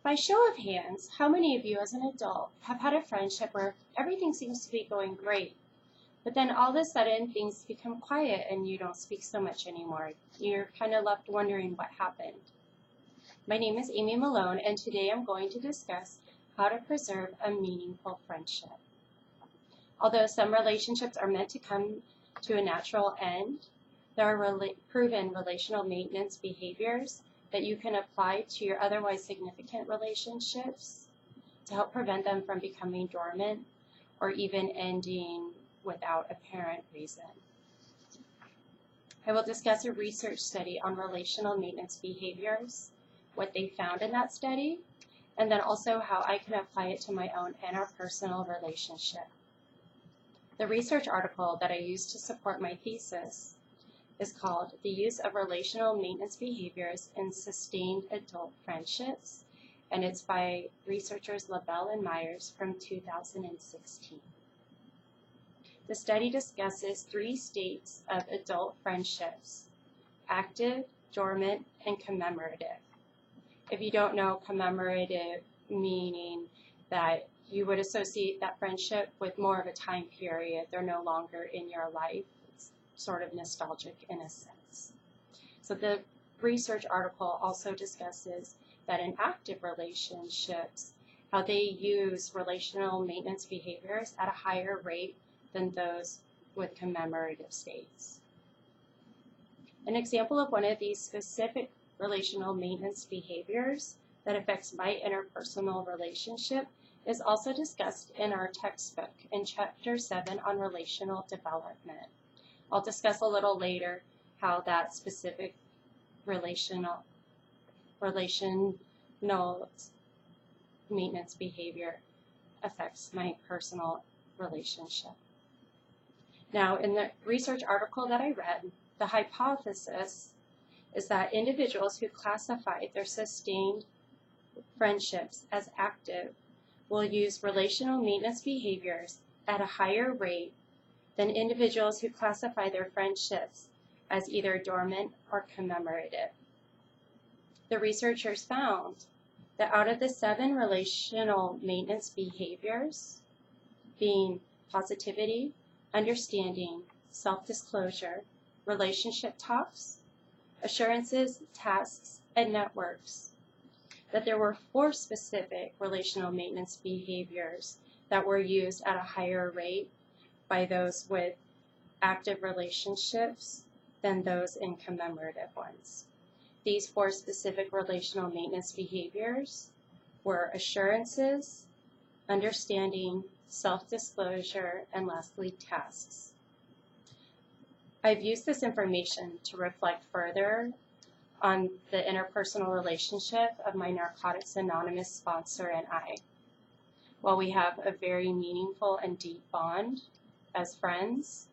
By show of hands, how many of you as an adult have had a friendship where everything seems to be going great, but then all of a sudden things become quiet and you don't speak so much anymore? You're kind of left wondering what happened. My name is Amy Malone, and today I'm going to discuss how to preserve a meaningful friendship. Although some relationships are meant to come to a natural end, there are proven relational maintenance behaviors that you can apply to your otherwise significant relationships to help prevent them from becoming dormant or even ending without apparent reason. I will discuss a research study on relational maintenance behaviors, what they found in that study, and then also how I can apply it to my own interpersonal relationship. The research article that I used to support my thesis is called The Use of Relational Maintenance Behaviors in Sustained Adult Friendships, and it's by researchers LaBelle and Myers from 2016. The study discusses 3 states of adult friendships: active, dormant, and commemorative. If you don't know, commemorative meaning that you would associate that friendship with more of a time period. They're no longer in your life. Sort of nostalgic in a sense. So the research article also discusses that in active relationships, how they use relational maintenance behaviors at a higher rate than those with commemorative states. An example of one of these specific relational maintenance behaviors that affects my interpersonal relationship is also discussed in our textbook in Chapter 7 on relational development. I'll discuss a little later how that specific relational maintenance behavior affects my personal relationship. Now, in the research article that I read, the hypothesis is that individuals who classify their sustained friendships as active will use relational maintenance behaviors at a higher rate than individuals who classify their friendships as either dormant or commemorative. The researchers found that out of the 7 relational maintenance behaviors, being positivity, understanding, self-disclosure, relationship talks, assurances, tasks, and networks, that there were 4 specific relational maintenance behaviors that were used at a higher rate by those with active relationships than those in commemorative ones. These 4 specific relational maintenance behaviors were assurances, understanding, self-disclosure, and lastly, tasks. I've used this information to reflect further on the interpersonal relationship of my Narcotics Anonymous sponsor and I. While we have a very meaningful and deep bond as friends,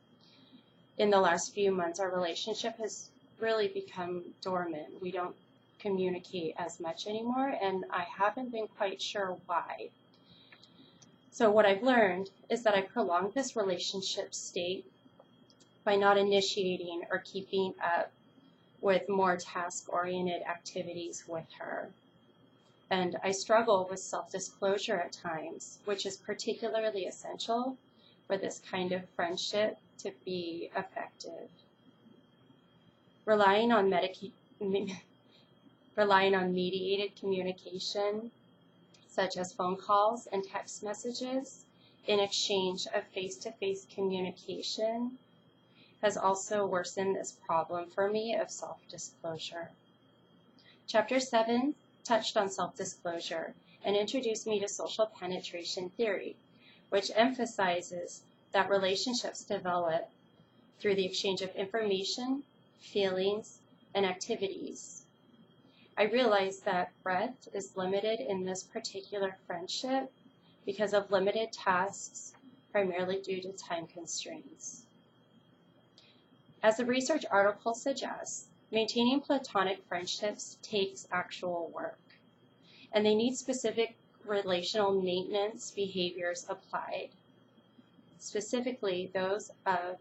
in the last few months our relationship has really become dormant. We don't communicate as much anymore, and I haven't been quite sure why. So what I've learned is that I prolonged this relationship state by not initiating or keeping up with more task-oriented activities with her. And I struggle with self-disclosure at times, which is particularly essential for this kind of friendship to be effective. Relying on mediated communication, such as phone calls and text messages, in exchange of face-to-face communication, has also worsened this problem for me of self-disclosure. Chapter 7 touched on self-disclosure and introduced me to social penetration theory, which emphasizes that relationships develop through the exchange of information, feelings, and activities. I realized that breadth is limited in this particular friendship because of limited tasks, primarily due to time constraints. As the research article suggests, maintaining platonic friendships takes actual work, and they need specific relational maintenance behaviors applied, specifically those of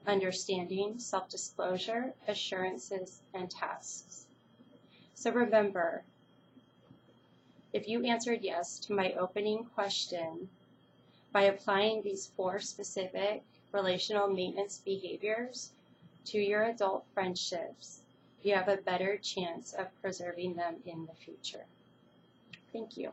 understanding, self-disclosure, assurances, and tasks. So remember, If you answered yes to my opening question, by applying these 4 specific relational maintenance behaviors to your adult friendships, you have a better chance of preserving them in the future. Thank you.